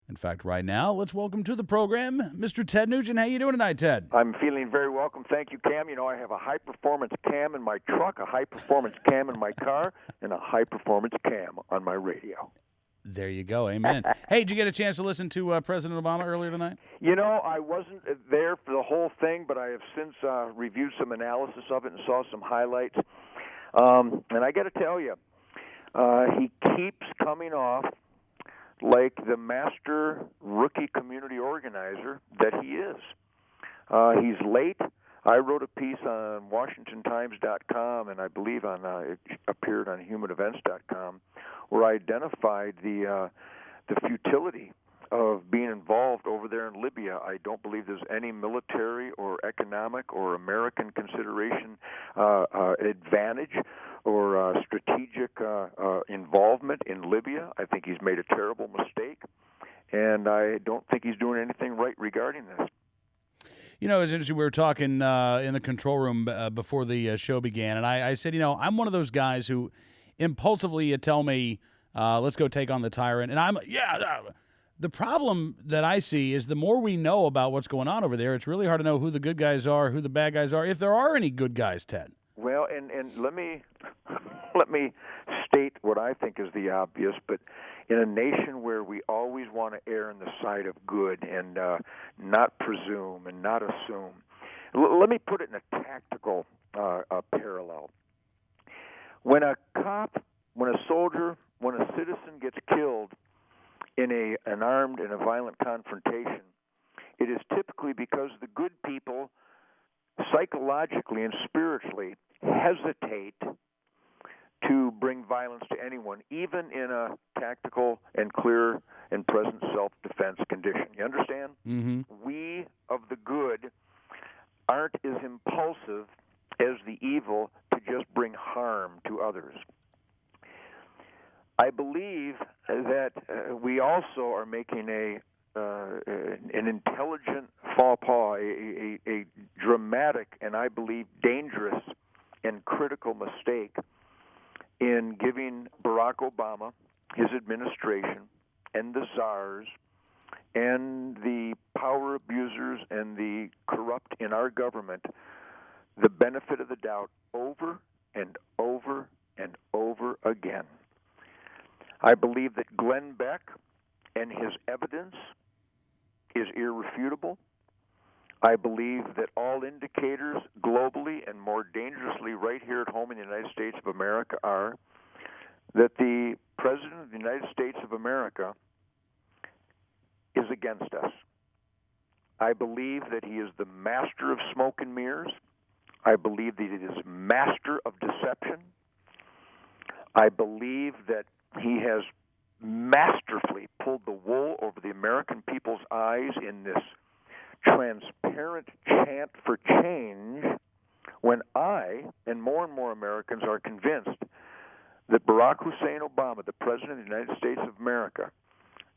In fact, right now, let's welcome to the program Mr. Ted Nugent. How you doing tonight, Ted? I'm feeling very welcome. Thank you, Cam. You know, I have a high-performance cam in my truck, a high-performance cam in my car, and a high-performance cam on my radio. There you go. Amen. Hey, did you get a chance to listen to President Obama earlier tonight? You know, I wasn't there for the whole thing, but I have since reviewed some analysis of it and saw some highlights. And I got to tell you, he keeps coming off like the master rookie community organizer that he is. He's late. I wrote a piece on WashingtonTimes.com, and I believe it appeared on HumanEvents.com, where I identified the futility of being involved over there in Libya. I don't believe there's any military or economic or American consideration, advantage, or strategic involvement in Libya. I think he's made a terrible mistake, and I don't think he's doing anything right regarding this. You know, it's interesting. We were talking in the control room before the show began, and I said, you know, I'm one of those guys who impulsively tell me, let's go take on the tyrant. And the problem that I see is the more we know about what's going on over there, it's really hard to know who the good guys are, who the bad guys are, if there are any good guys, Ted. Well, and let me state what I think is the obvious, but in a nation where we always want to err on the side of good and not presume and not assume, let me put it in a tactical parallel. When a cop, when a soldier, when a citizen gets killed in an armed and a violent confrontation, it is typically because the good people psychologically and spiritually hesitate to bring violence to anyone, even in a tactical and clear and present self-defense condition. You understand? Mm-hmm. We of the good aren't as impulsive as the evil to just bring harm to others. I believe that we also are making an intelligent faux pas, a dramatic and I believe dangerous and critical mistake in giving Barack Obama, his administration, and the czars, and the power abusers and the corrupt in our government the benefit of the doubt over and over and over again. I believe that Glenn Beck and his evidence is irrefutable. I believe that all indicators globally and more dangerously right here at home in the United States of America are that the President of the United States of America is against us. I believe that he is the master of smoke and mirrors. I believe that he is master of deception. I believe that he has masterfully pulled the wool over the American people's eyes in this transparent chant for change, when I and more Americans are convinced that Barack Hussein Obama, the President of the United States of America,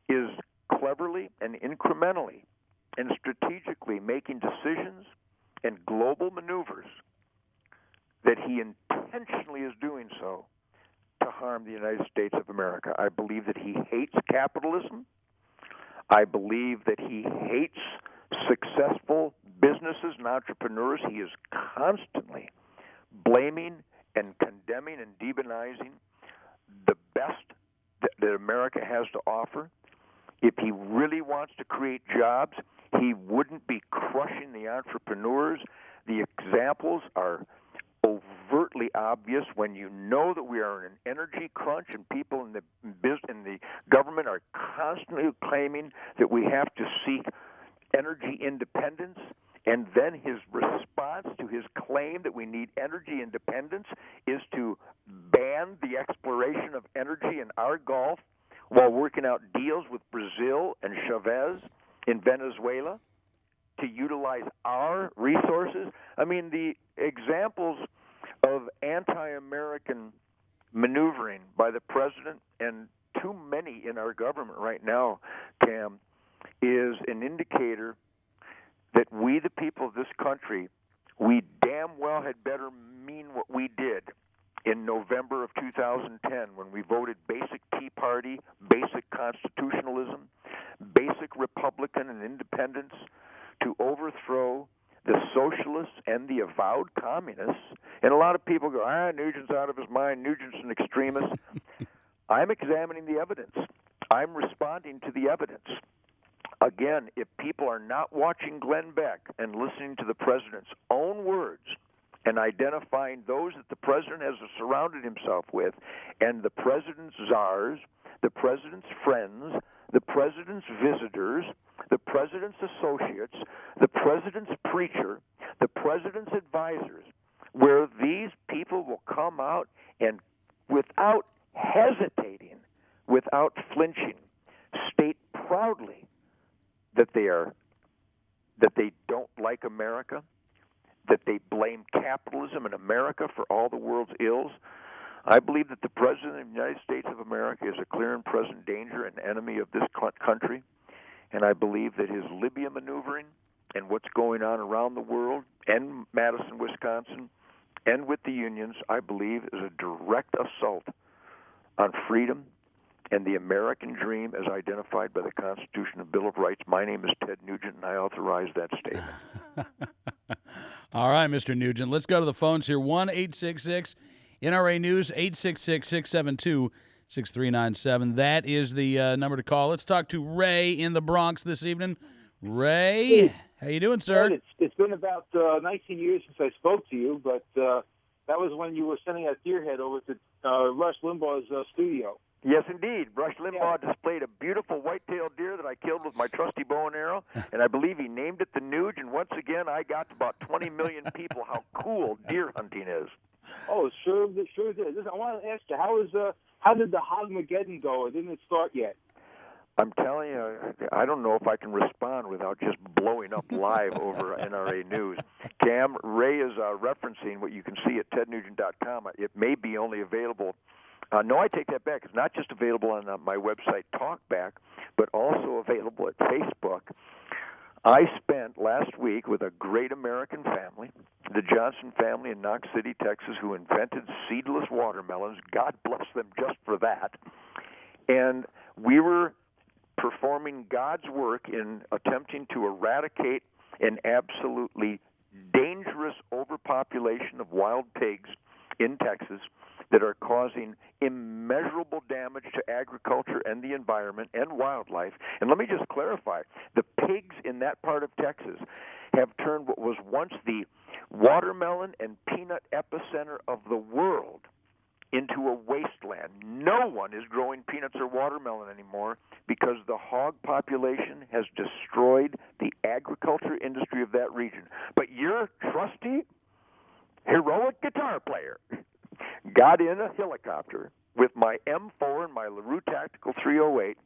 is cleverly and incrementally and strategically making decisions and global maneuvers, that he intentionally is doing so to harm the United States of America. I believe that he hates capitalism. I believe that he hates successful businesses and entrepreneurs. He is constantly blaming and condemning and demonizing the best that America has to offer. If he really wants to create jobs, he wouldn't be crushing the entrepreneurs. The examples are overtly obvious when you know that we are in an energy crunch and people in the government are constantly claiming that we have to seek energy independence, and then his response to his claim that we need energy independence is to ban the exploration of energy in our Gulf while working out deals with Brazil and Chavez in Venezuela to utilize our resources. I mean, the examples of anti-American maneuvering by the president, and too many in our government right now, Cam, is an indicator that we, the people of this country, we damn well had better mean what we did in November of 2010 when we voted basic Tea Party, basic constitutionalism, basic and independence to overthrow the socialists and the avowed communists. And a lot of people go, Nugent's out of his mind, Nugent's an extremist. I'm examining the evidence. I'm responding to the evidence. Again, if people are not watching Glenn Beck and listening to the president's own words and identifying those that the president has surrounded himself with, and the president's czars, the president's friends, the president's visitors, the president's associates, the president's preacher, the president's advisors, where these people will come out and without hesitating, without flinching, state proudly that they don't like America, that they blame capitalism and America for all the world's ills. I believe that the President of the United States of America is a clear and present danger and enemy of this country, and I believe that his Libya maneuvering and what's going on around the world and Madison, Wisconsin, and with the unions, I believe is a direct assault on freedom and the American dream as identified by the Constitution and Bill of Rights. My name is Ted Nugent, and I authorize that statement. All right, Mr. Nugent. Let's go to the phones here. 1-866-NRA News, 866-672-6397. That is the number to call. Let's talk to Ray in the Bronx this evening. Ray, how you doing, sir? It's been about 19 years since I spoke to you, but that was when you were sending that deerhead over to Rush Limbaugh's studio. Yes, indeed. Rush Limbaugh displayed a beautiful white-tailed deer that I killed with my trusty bow and arrow, and I believe he named it the Nuge, and once again I got to about 20 million people how cool deer hunting is. Oh, sure did. Listen, I want to ask you, how did the Hogmageddon go? It didn't start yet. I'm telling you, I don't know if I can respond without just blowing up live over NRA News. Cam, Ray is referencing what you can see at tednugent.com. It may be only available. No, I take that back. It's not just available on my website, Talkback, but also available at Facebook. I spent last week with a great American family, the Johnson family in Knox City, Texas, who invented seedless watermelons. God bless them just for that. And we were performing God's work in attempting to eradicate an absolutely dangerous overpopulation of wild pigs in Texas that are causing immeasurable damage to agriculture and the environment and wildlife. And let me just clarify, the pigs in that part of Texas have turned what was once the watermelon and peanut epicenter of the world into a wasteland. No one is growing peanuts or watermelon anymore because the hog population has destroyed the agriculture industry of that region. But your trusty, heroic guitar player got in a helicopter with my M4 and my LaRue Tactical 308,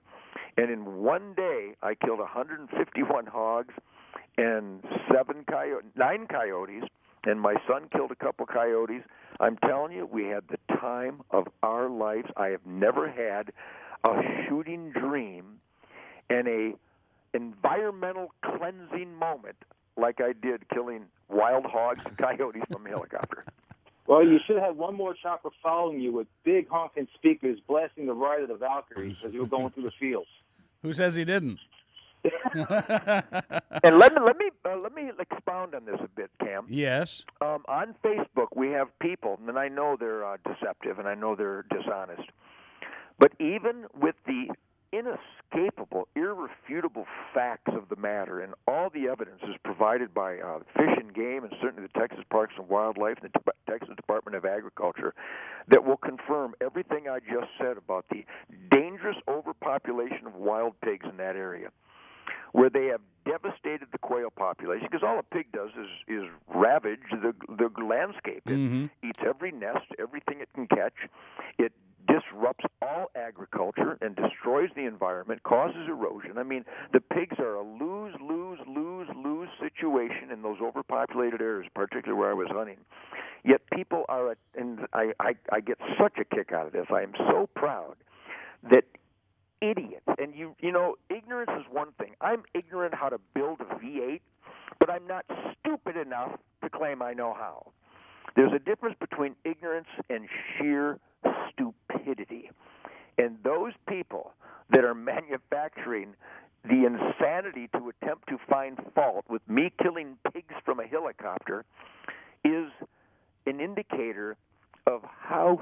and in one day I killed 151 hogs and 9 coyotes, and my son killed a couple coyotes. I'm telling you, we had the time of our lives. I have never had a shooting dream and a environmental cleansing moment like I did killing wild hogs and coyotes from a helicopter. Well, you should have one more chopper following you with big honking speakers blasting the ride of the Valkyries as you were going through the fields. Who says he didn't? And let me expound on this a bit, Cam. Yes. On Facebook, we have people, and I know they're deceptive, and I know they're dishonest. But even with the inescapable, irrefutable facts of the matter, and all the evidence is provided by Fish and Game, and certainly the Texas Parks and Wildlife, and the Texas Department of Agriculture, that will confirm everything I just said about the dangerous overpopulation of wild pigs in that area, where they have devastated the quail population, because all a pig does is ravage the landscape. It eats every nest, everything it can catch. It disrupts all agriculture and destroys the environment, causes erosion. I mean, the pigs are a lose-lose-lose-lose situation in those overpopulated areas, particularly where I was hunting. Yet people are, and I get such a kick out of this. I am so proud that idiots, and you know, ignorance is one thing. I'm ignorant how to build a V8, but I'm not stupid enough to claim I know how. There's a difference between ignorance and sheer stupidity. And those people that are manufacturing the insanity to attempt to find fault with me killing pigs from a helicopter is an indicator of how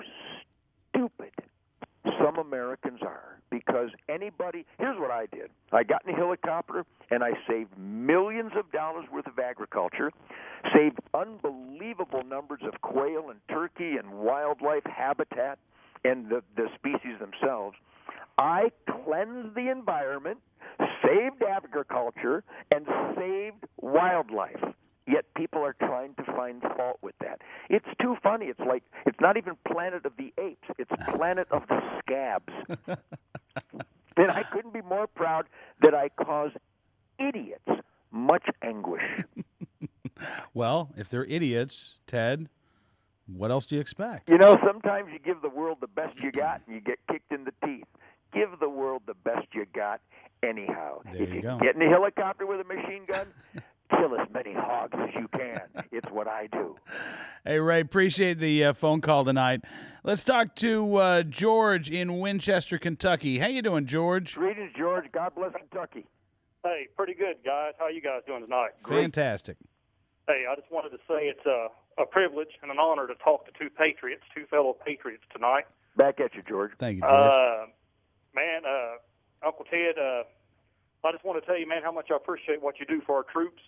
stupid some Americans are. Because here's what I did. I got in a helicopter and I saved millions of dollars worth of agriculture, saved unbelievable numbers of quail and turkey and wildlife habitat and the species themselves. I cleansed the environment, saved agriculture, and saved wildlife. Yet people are trying to find fault with that. It's too funny. It's like it's not even Planet of the Apes. It's Planet of the Scabs. And I couldn't be more proud that I caused idiots much anguish. Well, if they're idiots, Ted, what else do you expect? You know, sometimes you give the world the best you got and you get kicked in the teeth. Give the world the best you got anyhow. There if you you go. Get in a helicopter with a machine gun, kill as many hogs as you can. It's what I do. Hey, Ray, appreciate the phone call tonight. Let's talk to George in Winchester, Kentucky. How you doing, George? Greetings, George. God bless Kentucky. Hey, pretty good, guys. How you guys doing tonight? Fantastic. Hey, I just wanted to say it's a privilege and an honor to talk to two fellow patriots tonight. Back at you, George. Thank you, George. Uncle Ted, I just want to tell you, man, how much I appreciate what you do for our troops.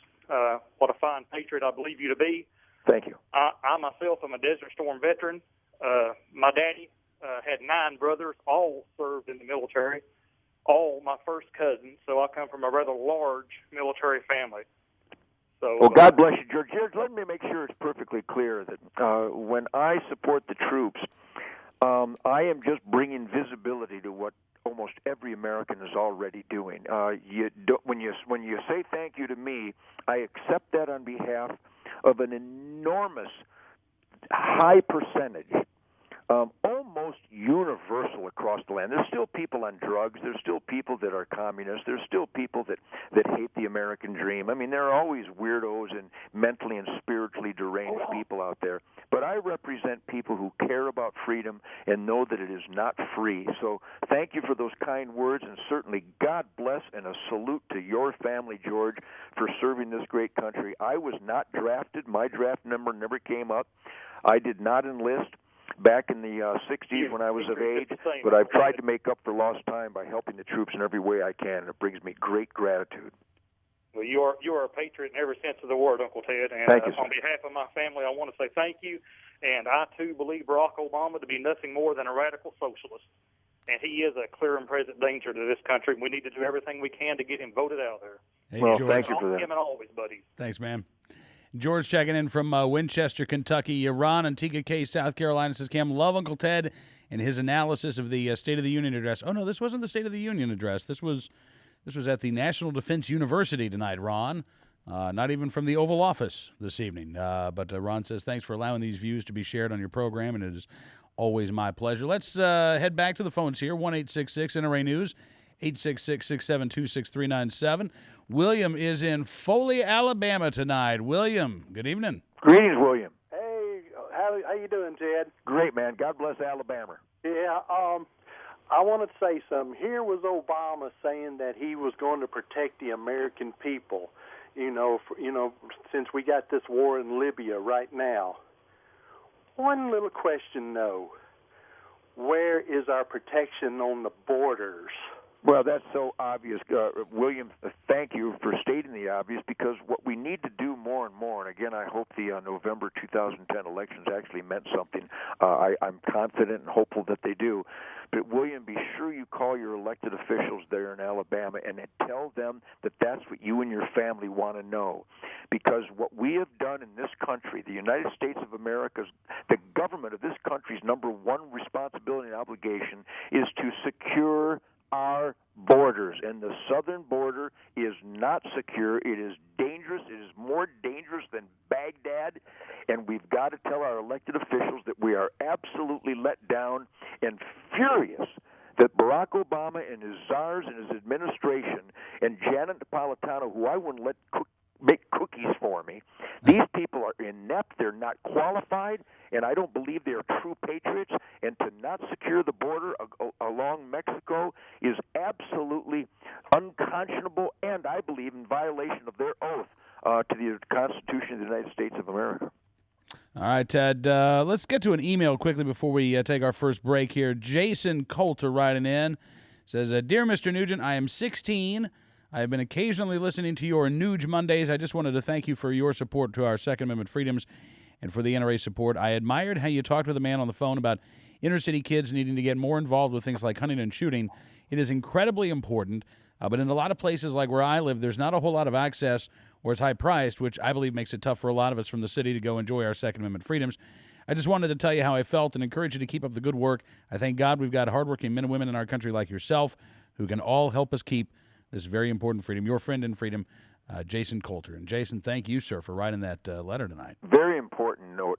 What a fine patriot I believe you to be. Thank you. I myself am a Desert Storm veteran. My daddy had 9 brothers, all served in the military, all my first cousins, so I come from a rather large military family. So, well, God bless you, George. George, let me make sure it's perfectly clear that when I support the troops, I am just bringing visibility to what almost every American is already doing. When you say thank you to me, I accept that on behalf of an enormous, high percentage, almost universal across the land. There's still people on drugs. There's still people that are communists. There's still people that hate the American dream. I mean, there are always weirdos and mentally and spiritually deranged people out there. But I represent people who care about freedom and know that it is not free. So thank you for those kind words, and certainly God bless and a salute to your family, George, for serving this great country. I was not drafted. My draft number never came up. I did not enlist back in the 60s when I was of age, but I've tried to make up for lost time by helping the troops in every way I can, and it brings me great gratitude. Well, you are a patriot in every sense of the word, Uncle Ted, and thank you, on behalf of my family, I want to say thank you, and I, too, believe Barack Obama to be nothing more than a radical socialist, and he is a clear and present danger to this country, and we need to do everything we can to get him voted out of there. Hey, well, George. thank you for that. Him and always, buddy. Thanks, man. George checking in from Winchester, Kentucky. Ron and TKK, South Carolina says, Cam, love Uncle Ted and his analysis of the State of the Union address. Oh, no, this wasn't the State of the Union address. This was at the National Defense University tonight, Ron. Not even from the Oval Office this evening. But Ron says, thanks for allowing these views to be shared on your program, and it is always my pleasure. Let's head back to the phones here, 1-866-NRA News, 866-672-6397. William is in Foley, Alabama tonight. William, good evening. Greetings, William. Hey, how you doing, Ted? Great, man. God bless Alabama. Yeah, I want to say something. Here was Obama saying that he was going to protect the American people, since we got this war in Libya right now. One little question, though. Where is our protection on the borders? Well, that's so obvious. William, thank you for stating the obvious, because what we need to do more and more, and again, I hope the November 2010 elections actually meant something. I'm confident and hopeful that they do. But, William, be sure you call your elected officials there in Alabama and tell them that that's what you and your family want to know. Because what we have done in this country, the United States of America, the government of this country's number one responsibility and obligation is to secure our borders, and the southern border is not secure. It is dangerous. It is more dangerous than Baghdad, and we've got to tell our elected officials that we are absolutely let down and furious that Barack Obama and his czars and his administration and Janet Napolitano, who I wouldn't let bake cookies for me. These people are inept. They're not qualified, and I don't believe they are true patriots. And to not secure the border along Mexico is absolutely unconscionable, and I believe in violation of their oath to the Constitution of the United States of America. All right, Ted, let's get to an email quickly before we take our first break here. Jason Coulter writing in says, Dear Mr. Nugent, I am 16. I have been occasionally listening to your Nuge Mondays. I just wanted to thank you for your support to our Second Amendment freedoms and for the NRA support. I admired how you talked with a man on the phone about inner-city kids needing to get more involved with things like hunting and shooting. It is incredibly important, but in a lot of places like where I live, there's not a whole lot of access or it's high-priced, which I believe makes it tough for a lot of us from the city to go enjoy our Second Amendment freedoms. I just wanted to tell you how I felt and encourage you to keep up the good work. I thank God we've got hardworking men and women in our country like yourself who can all help us keep this very important freedom. Your friend in freedom, Jason Coulter. And Jason, thank you, sir, for writing that letter tonight. Very important note.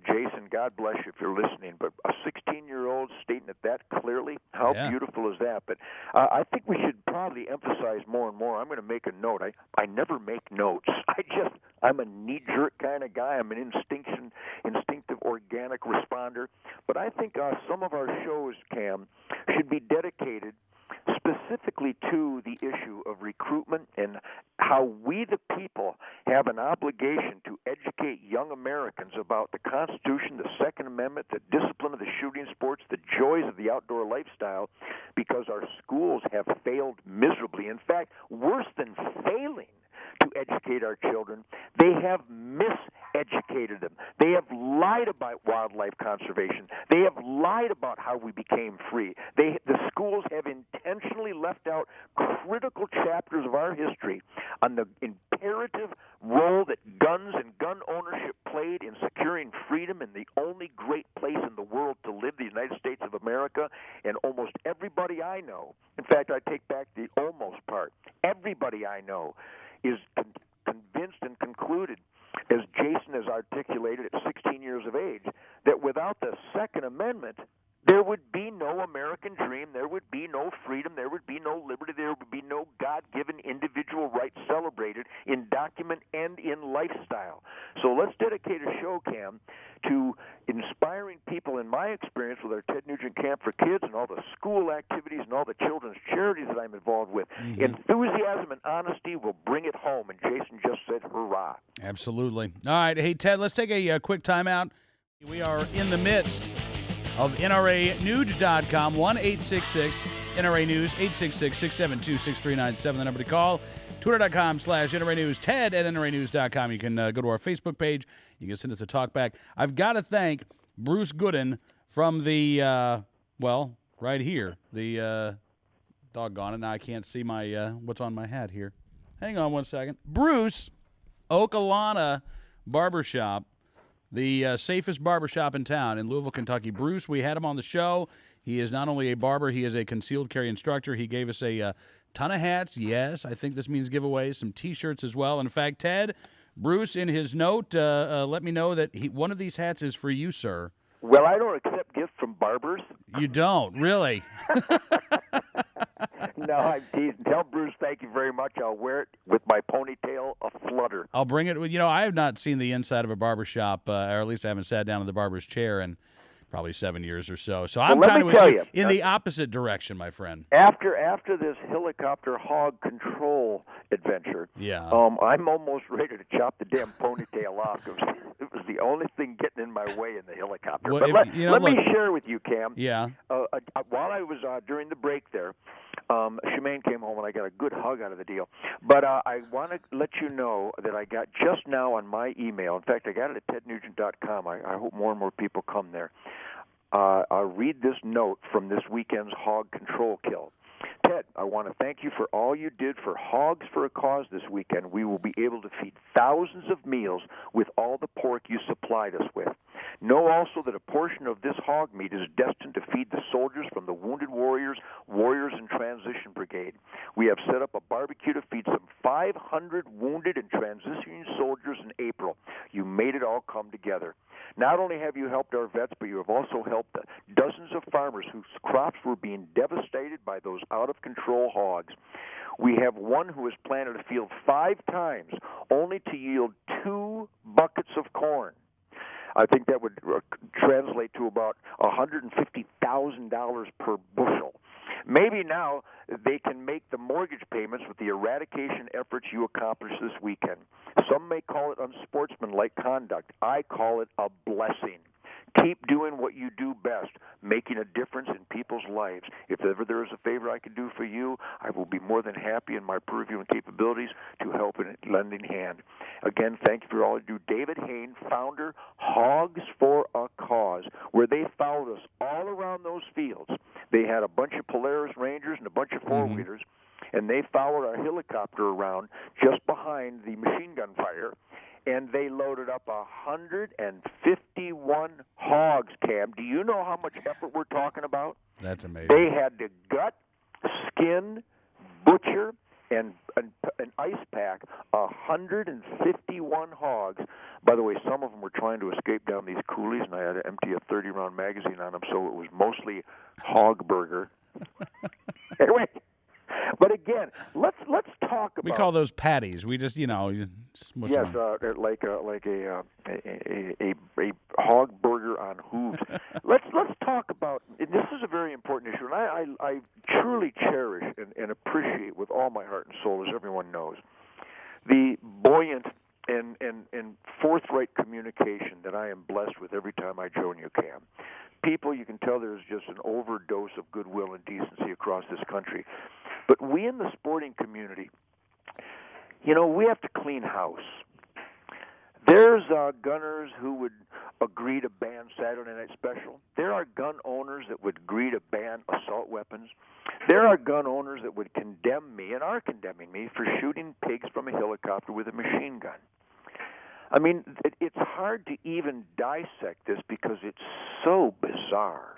Jason, God bless you if you're listening, but a 16-year-old stating it that clearly, how beautiful is that? But I think we should probably emphasize more and more. I'm going to make a note. I never make notes. I'm a knee-jerk kind of guy. I'm an instinctive, organic responder. But I think some of our shows, Cam, should be dedicated specifically to the issue of recruitment and how we, the people, have an obligation to educate young Americans about the Constitution, the Second Amendment, the discipline of the shooting sports, the joys of the outdoor lifestyle, because our schools have failed miserably. In fact, worse than failing to educate our children, they have miseducated them. They have lied about wildlife conservation. They have lied about how we became free. The schools have intentionally left out critical chapters of our history on the imperative role that guns and gun ownership played in securing freedom in the only great place in the world to live, the United States of America. And almost everybody I know, in fact, I take back the almost part, everybody I know is convinced and concluded, as Jason has articulated at 16 years of age, that without the Second Amendment, there would be no American dream, there would be no freedom, there would be no liberty, there would be no God-given individual rights celebrated in document and in lifestyle. So let's dedicate a show, Cam, to inspiring people, in my experience with our Ted Nugent Camp for Kids and all the school activities and all the children's charities that I'm involved with. Mm-hmm. Enthusiasm and honesty will bring it home, and Jason just said hurrah. Absolutely. All right, hey, Ted, let's take a quick timeout. We are in the midst of NRANuge.com, 1-866-NRA News, 866-672-6397, the number to call. Twitter.com/NRA News, Ted at NRANews.com. You can go to our Facebook page. You can send us a talk back. I've got to thank Bruce Gooden from the, right here. The, doggone it, now I can't see my, what's on my hat here. Hang on one second. Bruce, Ocalana Barbershop, the safest barbershop in town in Louisville, Kentucky. Bruce, we had him on the show. He is not only a barber, he is a concealed carry instructor. He gave us a ton of hats. Yes, I think this means giveaways, some T-shirts as well. In fact, Ted, Bruce, in his note, let me know that one of these hats is for you, sir. Well, I don't accept gifts from barbers. You don't? Really? No, I'm teasing. Tell Bruce thank you very much. I'll wear it with my ponytail aflutter. I'll bring it. You know, I have not seen the inside of a barbershop, or at least I haven't sat down in the barber's chair in probably 7 years or so. So I'm kind of with you in the opposite direction, my friend. After this helicopter hog control adventure, I'm almost ready to chop the damn ponytail off because it was the only thing getting in my way in the helicopter. Well, but let me share with you, Cam. Yeah. While I was during the break there, Shemaine came home and I got a good hug out of the deal. But I want to let you know that I got just now on my email. In fact, I got it at tednugent.com. I hope more and more people come there. I'll read this note from this weekend's hog control kill. Ted, I want to thank you for all you did for Hogs for a Cause this weekend. We will be able to feed thousands of meals with all the pork you supplied us with. Know also that a portion of this hog meat is destined to feed the soldiers from the Wounded Warriors in Transition Brigade. We have set up a barbecue to feed some 500 wounded and transitioning soldiers in April. You made it all come together. Not only have you helped our vets, but you have also helped the dozens of farmers whose crops were being devastated by those out-of-control hogs. We have one who has planted a field 5 times, only to yield 2 buckets of corn. I think that would translate to about $150,000 per bushel. Maybe now they can make the mortgage payments with the eradication efforts you accomplished this weekend. Some may call it unsportsmanlike conduct. I call it a blessing. Keep doing what you do best, making a difference in people's lives. If ever there is a favor I can do for you, I will be more than happy in my purview and capabilities to help in a lending hand. Again, thank you for all you do. David Hain, founder, Hogs for a Cause, where they followed us all around those fields. They had a bunch of Polaris Rangers and a bunch of four-wheelers, and they followed our helicopter around just behind the machine gun fire, and they loaded up 151 hogs, Cam. Do you know how much effort we're talking about? That's amazing. They had to gut, skin, butcher, and ice pack 151 hogs. By the way, some of them were trying to escape down these coulees, and I had to empty a 30-round magazine on them, so it was mostly hog burger. Anyway, but again, let's talk about. We call those patties. We just smush yes, them. like a hog burger on hooves. Let's talk about. And this is a very important issue, and I truly cherish and appreciate with all my heart and soul, as everyone knows, the buoyant and forthright communication that I am blessed with every time I join you, Cam. People, you can tell there's just an overdose of goodwill and decency across this country. But we in the sporting community, we have to clean house. There's gunners who would agree to ban Saturday Night Special. There are gun owners that would agree to ban assault weapons. There are gun owners that would condemn me and are condemning me for shooting pigs from a helicopter with a machine gun. I mean, it's hard to even dissect this because it's so bizarre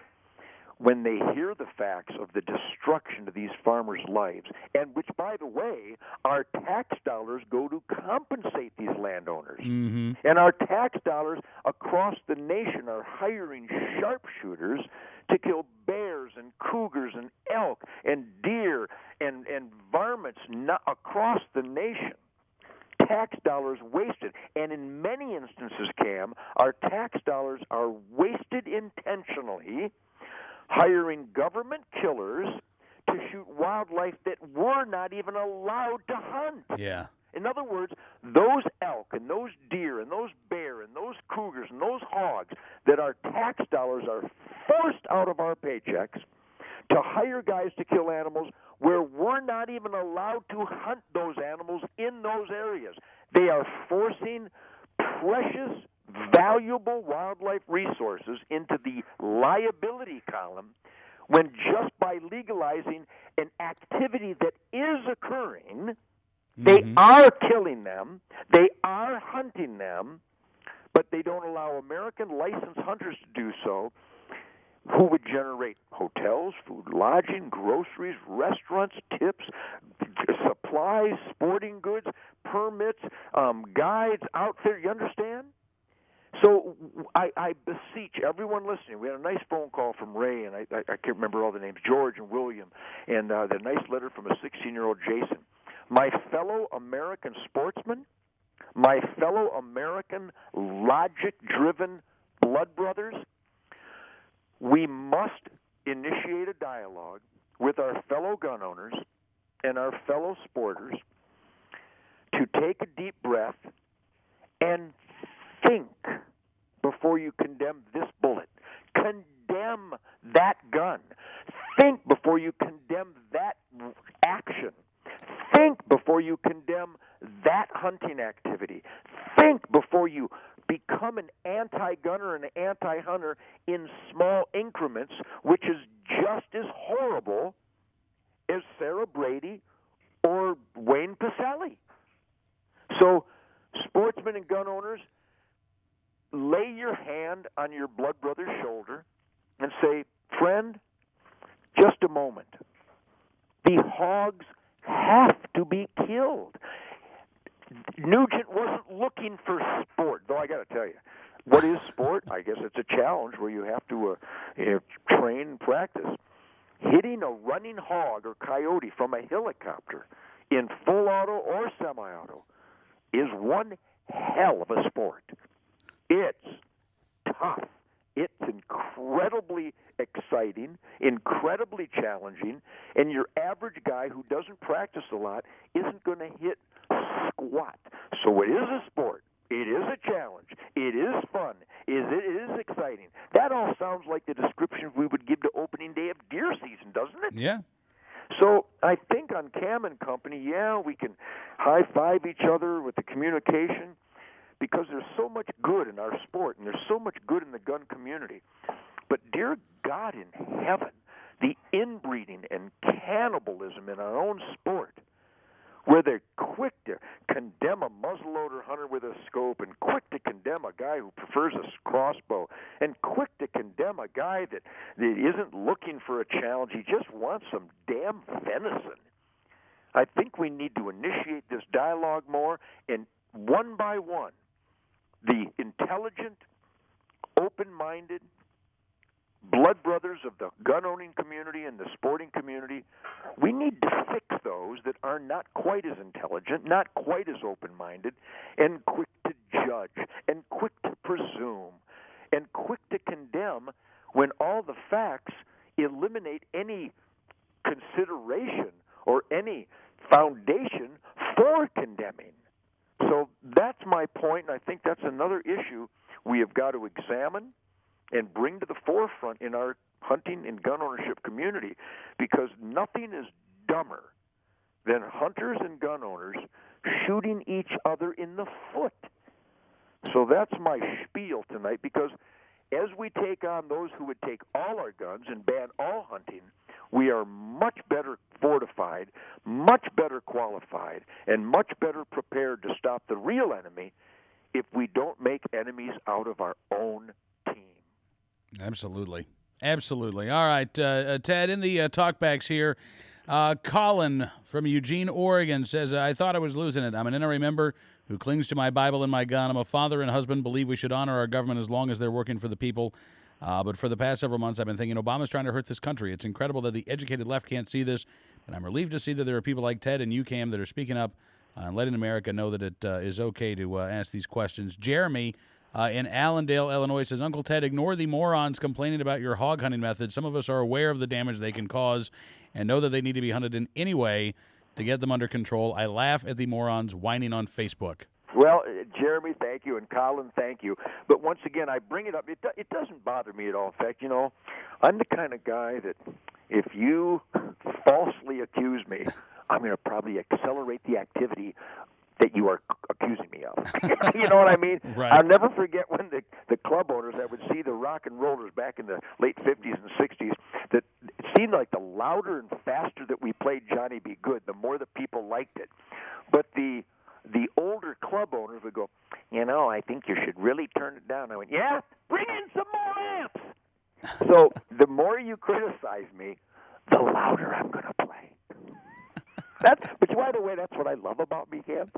when they hear the facts of the destruction of these farmers' lives, and which, by the way, our tax dollars go to compensate these landowners. Mm-hmm. And our tax dollars across the nation are hiring sharpshooters to kill bears and cougars and elk and deer and varmints across the nation. Tax dollars wasted. And in many instances, Cam, our tax dollars are wasted intentionally, hiring government killers to shoot wildlife that we're not even allowed to hunt. Yeah. In other words, those elk and those deer and those bear and those cougars and those hogs that our tax dollars are forced out of our paychecks to hire guys to kill animals where we're not even allowed to hunt those animals in those areas. They are forcing precious, valuable wildlife resources into the liability column when just by legalizing an activity that is occurring, they are killing them, they are hunting them, but they don't allow American licensed hunters to do so, who would generate hotels, food, lodging, groceries, restaurants, tips, supplies, sporting goods, permits, guides, outfitters. You understand? So I beseech everyone listening. We had a nice phone call from Ray, and I can't remember all the names, George and William, and the nice letter from a 16-year-old Jason. My fellow American sportsmen, my fellow American logic-driven blood brothers, we must initiate a dialogue with our fellow gun owners and our fellow sporters to take a deep breath and think before you condemn this bullet. Condemn that gun. Think before you condemn that action. Think before you condemn that hunting activity. Think before you become an anti-gunner and an anti-hunter in small increments, which is just as horrible as Sarah Brady or Wayne Pacelli. So, sportsmen and gun owners, lay your hand on your blood brother's shoulder and say, friend, just a moment. The hogs have to be killed. Nugent wasn't looking for sport, though I got to tell you, what is sport? I guess it's a challenge where you have to train and practice. Hitting a running hog or coyote from a helicopter in full auto or semi-auto is one hell of a sport. It's tough. It's incredibly exciting, incredibly challenging, and your average guy who doesn't practice a lot isn't going to hit squat. So it is a sport. It is a challenge. It is fun. It is exciting. That all sounds like the description we would give to opening day of deer season, doesn't it? Yeah. So I think on Cam and Company, we can high-five each other with the communication, because there's so much good in our sport, and there's so much good in the gun community. But dear God in heaven, the inbreeding and cannibalism in our own sport, where they're quick to condemn a muzzleloader hunter with a scope, and quick to condemn a guy who prefers a crossbow, and quick to condemn a guy that isn't looking for a challenge. He just wants some damn venison. I think we need to initiate this dialogue more, and one by one, the intelligent, open-minded blood brothers of the gun-owning community and the sporting community, we need to fix those that are not quite as intelligent, not quite as open-minded, and quick to judge, and quick to presume, and quick to condemn when all the facts eliminate any consideration or any foundation for condemning. So that's my point, and I think that's another issue we have got to examine and bring to the forefront in our hunting and gun ownership community, because nothing is dumber than hunters and gun owners shooting each other in the foot. So that's my spiel tonight, because as we take on those who would take all our guns and ban all hunting, we are much better fortified, much better qualified, and much better prepared to stop the real enemy if we don't make enemies out of our own team. Absolutely. Absolutely. All right, Ted, in the talkbacks here, Colin from Eugene, Oregon says, I thought I was losing it. I'm an NRA member who clings to my Bible and my gun. I'm a father and husband, believe we should honor our government as long as they're working for the people. But for the past several months, I've been thinking Obama's trying to hurt this country. It's incredible that the educated left can't see this, and I'm relieved to see that there are people like Ted and UCAM that are speaking up and letting America know that it is okay to ask these questions. Jeremy in Allendale, Illinois says, Uncle Ted, ignore the morons complaining about your hog hunting methods. Some of us are aware of the damage they can cause and know that they need to be hunted in any way to get them under control. I laugh at the morons whining on Facebook. Well, Jeremy, thank you, and Colin, thank you. But once again, I bring it up. It doesn't bother me at all. In fact, I'm the kind of guy that if you falsely accuse me, I'm going to probably accelerate the activity that you are accusing me of. You know what I mean? Right. I'll never forget when the club owners that would see the rock and rollers back in the late 50s and 60s, that it seemed like the louder and faster that we played Johnny Be Good, the more the people liked it. But the older club owners would go, I think you should really turn it down. I went, yeah, bring in some more amps. So the more you criticize me, the louder I'm going to play. But by the way, that's what I love about me, Cam.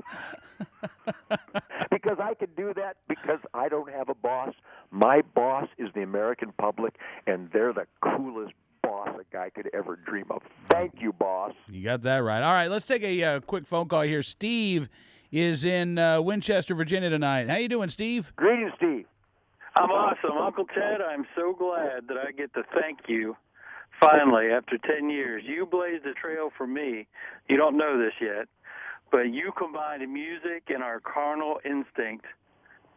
Because I can do that because I don't have a boss. My boss is the American public, and they're the coolest boss a guy could ever dream of. Thank you, boss. You got that right. All right, let's take a quick phone call here. Steve is in Winchester, Virginia tonight. How you doing, Steve? Greetings, Steve. I'm awesome. Uncle Ted, I'm so glad that I get to thank you finally after 10 years. You blazed a trail for me. You don't know this yet, but you combined music and our carnal instinct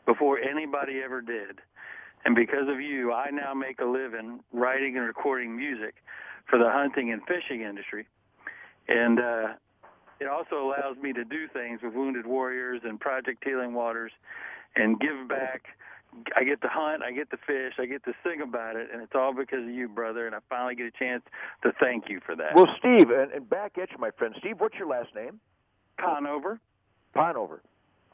before anybody ever did. And because of you, I now make a living writing and recording music for the hunting and fishing industry. And it also allows me to do things with Wounded Warriors and Project Healing Waters and give back. I get to hunt, I get to fish, I get to sing about it, and it's all because of you, brother, and I finally get a chance to thank you for that. Well, Steve, and back at you, my friend. Steve, what's your last name? Conover. Conover.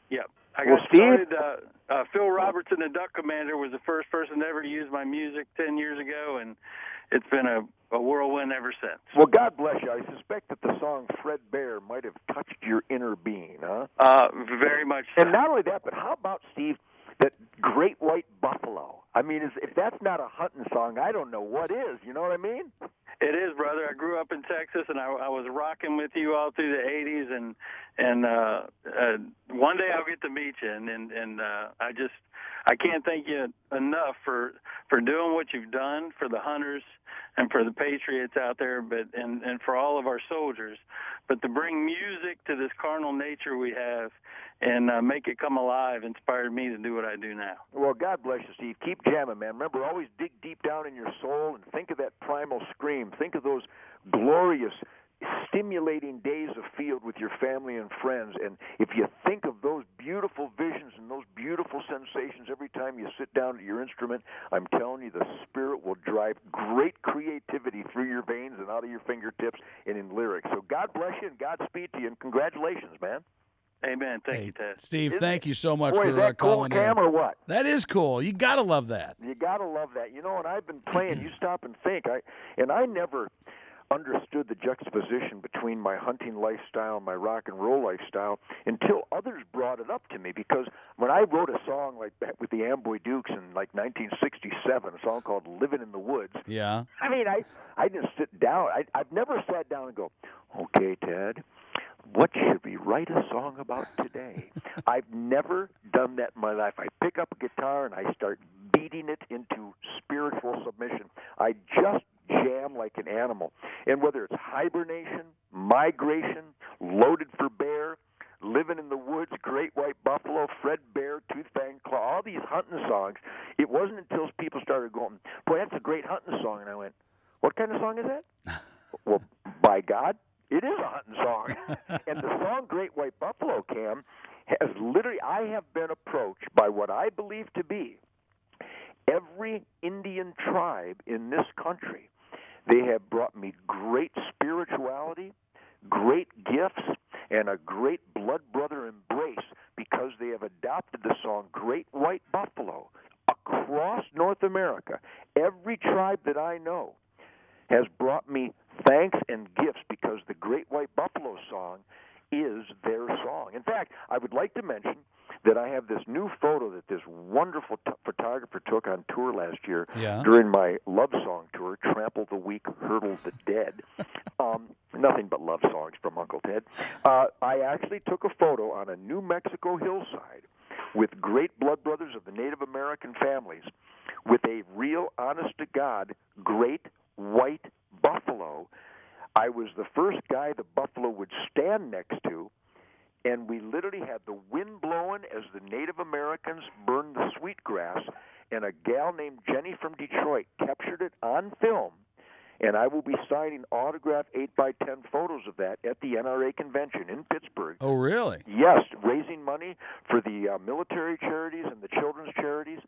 Yep. I Well, got Steve? started, Phil Robertson, the Duck Commander, was the first person to ever use my music 10 years ago, and it's been a whirlwind ever since. Well, God bless you. I suspect that the song Fred Bear might have touched your inner being, huh? Very much so. And not only that, but how about, Steve, that Great White Buffalo? I mean, if that's not a hunting song, I don't know what is. You know what I mean? It is, brother. I grew up in Texas, and I was rocking with you all through the '80s, and one day I'll get to meet you, and I can't thank you enough for doing what you've done for the hunters and for the patriots out there, and for all of our soldiers. But to bring music to this carnal nature we have and make it come alive inspired me to do what I do now. Well, God bless you, Steve. Keep jamming, man. Remember, always dig deep down in your soul and think of that primal scream. Think of those glorious, stimulating days of field with your family and friends. And if you think of those beautiful visions and those beautiful sensations every time you sit down to your instrument, I'm telling you, the Spirit will drive great creativity through your veins and out of your fingertips and in lyrics. So God bless you and Godspeed to you, and congratulations, man. Amen. Thank you, Ted. Steve, thank you so much Boy, for is that cool, calling Cam, in. or what? That is cool. You got to love that. You got to love that. You know, and I've been playing, you stop and think, I never understood the juxtaposition between my hunting lifestyle and my rock and roll lifestyle until others brought it up to me, because when I wrote a song like that with the Amboy Dukes in like 1967, a song called Living in the Woods, Yeah. I mean, I didn't sit down. I've never sat down and go, okay, Ted, what should we write a song about today? I've never done that in my life. I pick up a guitar and I start beating it into spiritual submission. I just jam like an animal. And whether it's hibernation, migration, loaded for bear, living in the woods, great white buffalo, Fred Bear, Tooth Fang Claw, all these hunting songs, it wasn't until people started going, boy, that's a great hunting song. And I went, what kind of song is that? Well, by God, it is a hunting song. And the song Great White Buffalo, Cam, has literally, I have been approached by what I believe to be every Indian tribe in this country. They have brought me great spirituality, great gifts, and a great blood brother embrace because they have adopted the song Great White Buffalo across North America. Every tribe that I know has brought me thanks and gifts because the Great White Buffalo song is their song. In fact, I would like to mention that I have this new photo that this wonderful photographer took on tour last year during my love song tour, Trample the Weak, Hurdle the Dead. Nothing but love songs from Uncle Ted. I actually took a photo on a New Mexico hillside with great blood brothers of the Native American families with a real, honest-to-God, great white buffalo. I was the first guy the buffalo would stand next to, and we literally had the wind blowing as the Native Americans burned the sweetgrass, and a gal named Jenny from Detroit captured it on film, and I will be signing autographed 8x10 photos of that at the NRA convention in Pittsburgh. Oh, really? Yes, raising money for the military charities and the children's charities,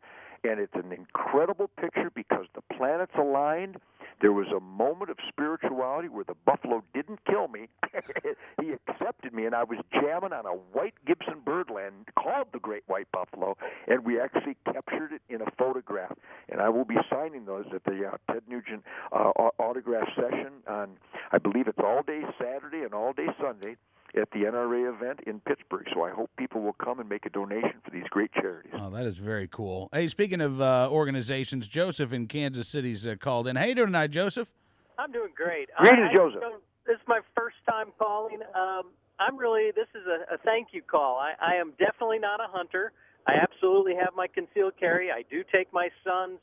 and it's an incredible picture because the planets aligned. There was a moment of spirituality where the buffalo didn't kill me. He accepted me, and I was jamming on a white Gibson birdland called the Great White Buffalo, and we actually captured it in a photograph. And I will be signing those at the Ted Nugent autograph session on, I believe it's all day Saturday and all day Sunday at the NRA event in Pittsburgh. So I hope people will come and make a donation for these great charities. Oh, that is very cool. Hey, speaking of organizations, Joseph in Kansas City's called in. How you doing tonight, Joseph? I'm doing great. Greetings, Joseph. This is my first time calling. This is a thank you call. I am definitely not a hunter. I absolutely have my concealed carry. I do take my sons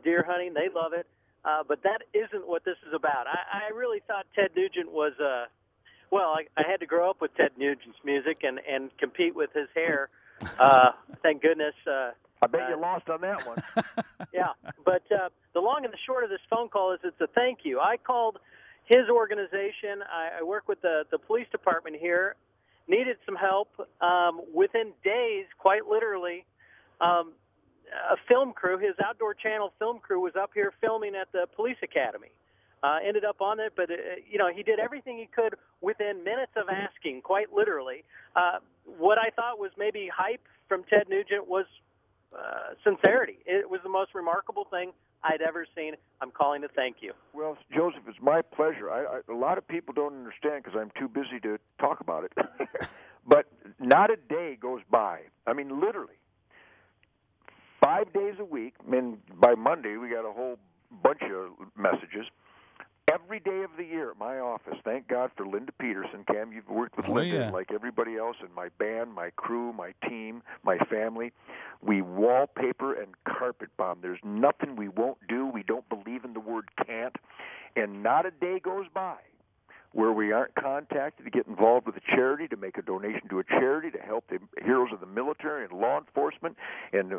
deer hunting. They love it. But that isn't what this is about. I really thought Ted Nugent was I had to grow up with Ted Nugent's music and compete with his hair. Thank goodness. I bet you lost on that one. Yeah, but the long and the short of this phone call is it's a thank you. I called his organization. I work with the police department here, needed some help. Within days, quite literally, a film crew, his outdoor channel film crew, was up here filming at the police academy. Ended up on it, but he did everything he could within minutes of asking, quite literally. What I thought was maybe hype from Ted Nugent was sincerity. It was the most remarkable thing I'd ever seen. I'm calling to thank you. Well, Joseph, it's my pleasure. A lot of people don't understand because I'm too busy to talk about it. But not a day goes by. I mean, literally, 5 days a week. I mean, by Monday, we got a whole bunch of messages. every day of the year at my office, thank God for Linda Peterson. Cam, you've worked with Linda, yeah. like everybody else in my band, my crew, my team, my family. We wallpaper and carpet bomb. There's nothing we won't do. We don't believe in the word can't. And not a day goes by where we aren't contacted to get involved with a charity, to make a donation to a charity, to help the heroes of the military and law enforcement and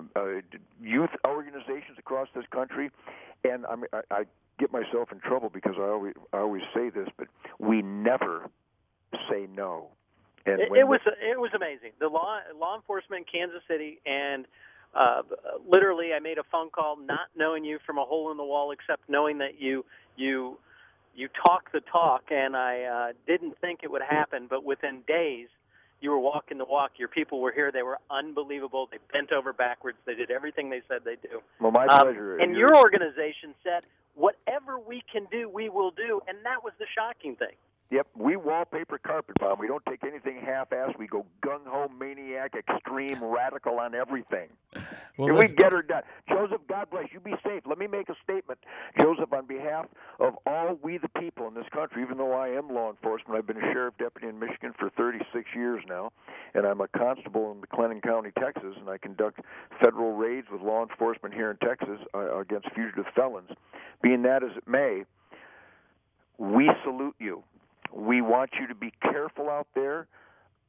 youth organizations across this country. And I get myself in trouble because I always say this, but we never say no. And it was amazing. The law enforcement in Kansas City, and literally I made a phone call not knowing you from a hole in the wall, except knowing that you talk the talk, and I didn't think it would happen, but within days you were walking the walk. Your people were here. They were unbelievable. They bent over backwards. They did everything they said they'd do. Well, my pleasure. And your organization said, whatever we can do, we will do, and that was the shocking thing. Yep, we wallpaper carpet bomb. We don't take anything half-assed. We go gung-ho, maniac, extreme, radical on everything. Well, we get her done. Joseph, God bless you. Be safe. Let me make a statement, Joseph, on behalf of all we the people in this country. Even though I am law enforcement, I've been a sheriff deputy in Michigan for 36 years now, and I'm a constable in McLennan County, Texas, and I conduct federal raids with law enforcement here in Texas against fugitive felons. Being that as it may, we salute you. We want you to be careful out there.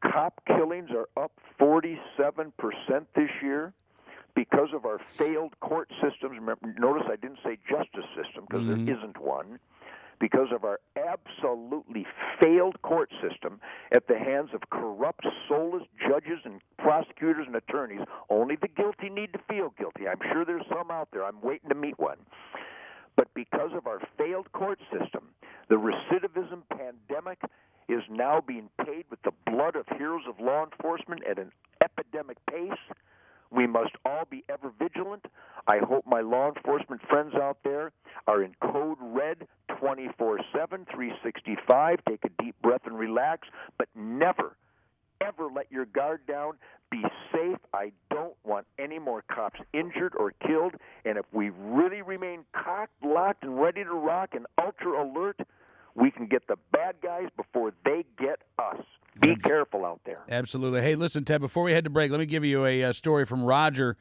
Cop killings are up 47% this year because of our failed court systems. Remember, notice I didn't say justice system because there isn't one. Because of our absolutely failed court system at the hands of corrupt, soulless judges and prosecutors and attorneys. Only the guilty need to feel guilty. I'm sure there's some out there. I'm waiting to meet one. But because of our failed court system, the recidivism pandemic is now being paid with the blood of heroes of law enforcement at an epidemic pace. We must all be ever vigilant. I hope my law enforcement friends out there are in code red 24/7, 365. Take a deep breath and relax, but never, ever let your guard down. Be safe. I don't want any more cops injured or killed. And if we really remain cocked, locked, and ready to rock and ultra alert, we can get the bad guys before they get us. Be careful out there. Absolutely. Hey, listen, Ted, before we head to break, let me give you a story from Roger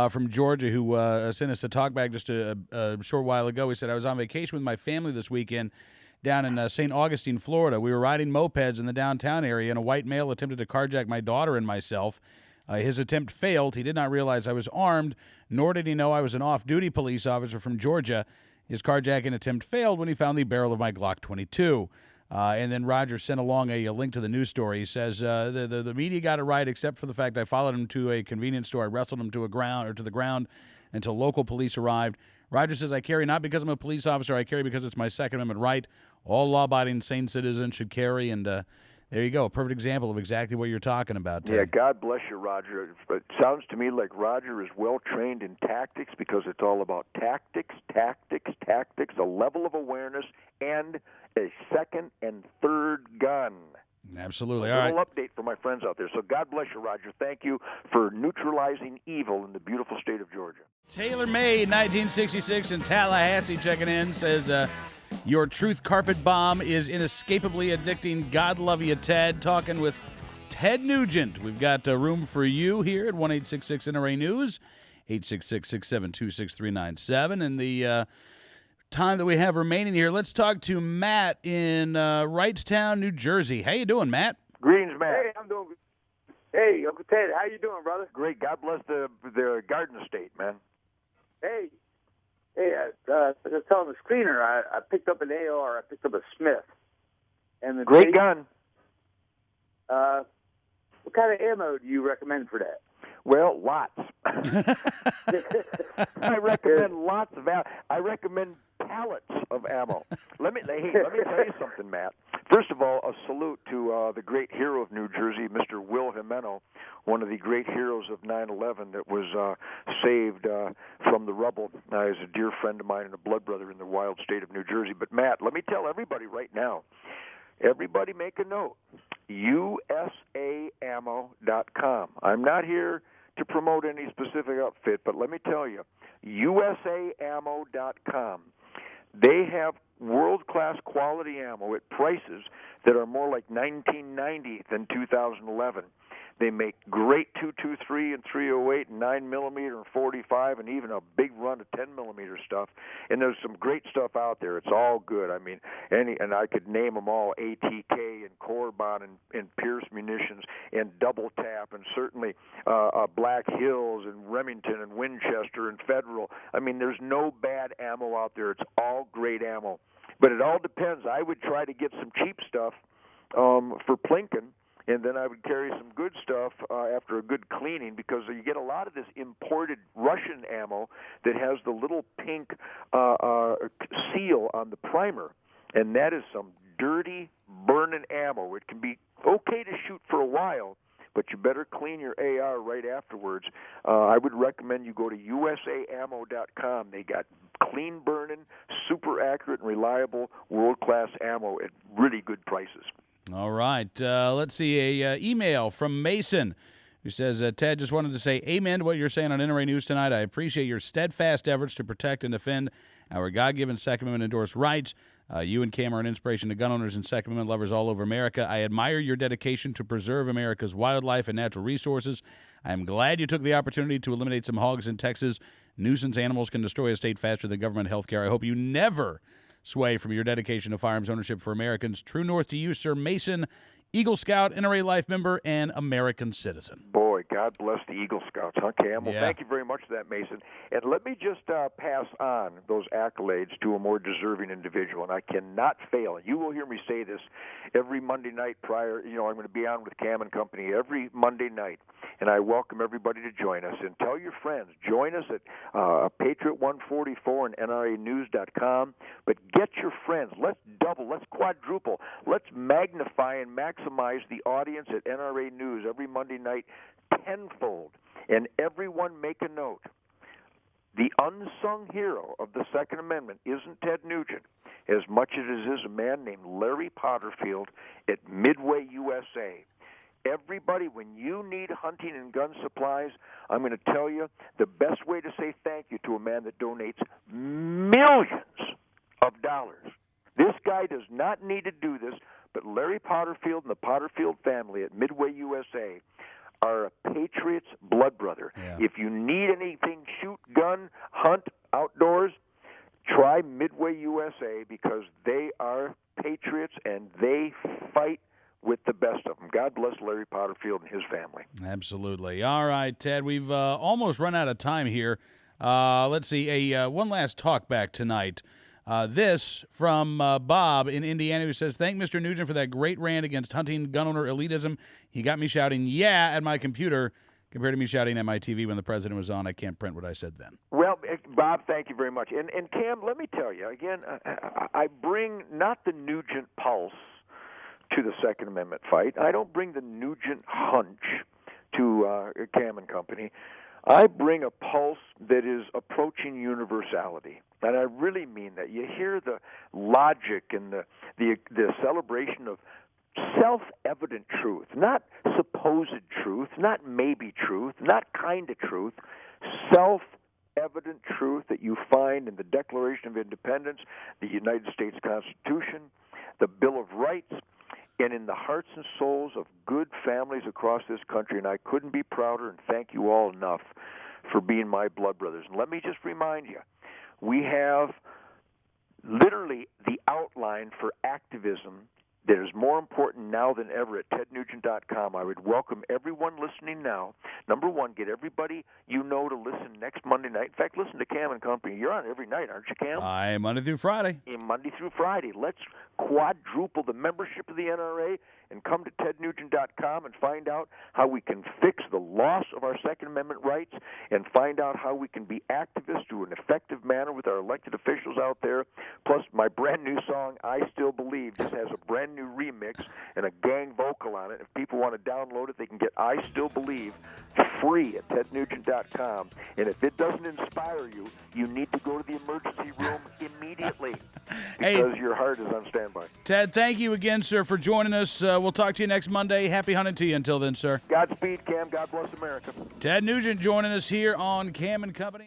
from Georgia who sent us a talkback just a short while ago. He said, I was on vacation with my family this weekend down in St. Augustine, Florida. We were riding mopeds in the downtown area, and a white male attempted to carjack my daughter and myself. His attempt failed. He did not realize I was armed, nor did he know I was an off-duty police officer from Georgia. His carjacking attempt failed when he found the barrel of my Glock 22. And then Roger sent along a link to the news story. He says, the media got it right except for the fact I followed him to a convenience store. I wrestled him to the ground until local police arrived. Roger says, I carry not because I'm a police officer. I carry because it's my Second Amendment right. All law-abiding, sane citizens should carry. And there you go, a perfect example of exactly what you're talking about, Ted. Yeah, God bless you, Roger. It sounds to me like Roger is well-trained in tactics because it's all about tactics, a level of awareness, and a second and third gun. Absolutely. A All little right. update for my friends out there. So God bless you, Roger. Thank you for neutralizing evil in the beautiful state of Georgia. Taylor Made, 1966 in Tallahassee, checking in, says, your truth carpet bomb is inescapably addicting. God love you, Ted. Talking with Ted Nugent. We've got room for you here at 1-866 NRA News, 866-672-6397. And the time that we have remaining here, let's talk to Matt in Wrightstown, New Jersey. How you doing, Matt? Greetings, Matt. Hey, I'm doing good. Hey, Uncle Ted, how you doing, brother? Great. God bless the Garden State, man. Hey, I was telling the screener, I picked up an AR, I picked up a Smith. And the Great gun. What kind of ammo do you recommend for that? Well, lots. I recommend lots of ammo. I recommend pallets of ammo. Let me tell you something, Matt. First of all, a salute to the great hero of New Jersey, Mr. Will Jimeno, one of the great heroes of 9/11 that was saved from the rubble. He's a dear friend of mine and a blood brother in the wild state of New Jersey. But, Matt, let me tell everybody right now, everybody make a note, usaammo.com. I'm not here to promote any specific outfit, but let me tell you, usaammo.com. They have world-class quality ammo at prices that are more like 1990 than 2011. They make great 223 and 308 and 9mm and 45 and even a big run of 10mm stuff. And there's some great stuff out there. It's all good. I mean, and I could name them all: ATK and Corbon and Pierce Munitions and Double Tap and certainly Black Hills and Remington and Winchester and Federal. I mean, there's no bad ammo out there. It's all great ammo. But it all depends. I would try to get some cheap stuff for Plinken, and then I would carry some good stuff after a good cleaning, because you get a lot of this imported Russian ammo that has the little pink seal on the primer, and that is some dirty, burning ammo. It can be okay to shoot for a while, but you better clean your AR right afterwards. I would recommend you go to usaammo.com. They got clean burning, super accurate and reliable, world-class ammo at really good prices. All right. Let's see a email from Mason, who says, Ted, just wanted to say amen to what you're saying on NRA News tonight. I appreciate your steadfast efforts to protect and defend our God-given Second Amendment-endorsed rights. You and Cam are an inspiration to gun owners and Second Amendment lovers all over America. I admire your dedication to preserve America's wildlife and natural resources. I am glad you took the opportunity to eliminate some hogs in Texas. Nuisance animals can destroy a state faster than government health care. I hope you never sway from your dedication to firearms ownership for Americans. True north to you, Sir Mason, Eagle Scout, NRA Life member, and American citizen. Boy, God bless the Eagle Scouts, huh, Cam? Well, Yeah. Thank you very much for that, Mason. And let me just pass on those accolades to a more deserving individual, and I cannot fail. You will hear me say this every Monday night prior. I'm going to be on with Cam and Company every Monday night, and I welcome everybody to join us. And tell your friends. Join us at Patriot 144 and NRAnews.com. But get your friends. Let's double. Let's quadruple. Let's magnify and maximize the audience at NRA News every Monday night tenfold. And everyone make a note. The unsung hero of the Second Amendment isn't Ted Nugent, as much as it is a man named Larry Potterfield at Midway, USA. Everybody, when you need hunting and gun supplies, I'm going to tell you the best way to say thank you to a man that donates millions of dollars. This guy does not need to do this, but Larry Potterfield and the Potterfield family at Midway, USA are a patriot's blood brother. Yeah. If you need anything, shoot, gun, hunt, outdoors, try Midway, USA, because they are patriots and they fight with the best of them. God bless Larry Potterfield and his family. Absolutely. All right, Ted, we've almost run out of time here. Let's see, one last talk back tonight. This from Bob in Indiana, who says, thank Mr. Nugent for that great rant against hunting gun owner elitism. He got me shouting, yeah, at my computer, compared to me shouting at my TV when the president was on. I can't print what I said then. Well, Bob, thank you very much. And Cam, let me tell you, again, I bring not the Nugent pulse to the Second Amendment fight. I don't bring the Nugent hunch to Cam and Company. I bring a pulse that is approaching universality, and I really mean that. You hear the logic and the celebration of self-evident truth, not supposed truth, not maybe truth, not kind of truth, self-evident truth that you find in the Declaration of Independence, the United States Constitution, the Bill of Rights, and in the hearts and souls of good families across this country. And I couldn't be prouder, and thank you all enough for being my blood brothers. And let me just remind you, we have literally the outline for activism that is more important now than ever at tednugent.com. I would welcome everyone listening now. Number one, get everybody you know to listen next Monday night. In fact, listen to Cam and Company. You're on every night, aren't you, Cam? I'm Monday through Friday. Monday through Friday. Let's quadruple the membership of the NRA and come to tednugent.com and find out how we can fix the loss of our Second Amendment rights and find out how we can be activists to an effective manner with our elected officials out there. Plus, my brand new song, I Still Believe, just has a brand new remix and a gang vocal on it. If people want to download it, they can get I Still Believe free at tednugent.com. And if it doesn't inspire you, you need to go to the emergency room immediately because your heart is on standby. Ted, thank you again, sir, for joining us. We'll talk to you next Monday. Happy hunting to you until then, sir. Godspeed, Cam. God bless America. Ted Nugent joining us here on Cam and Company.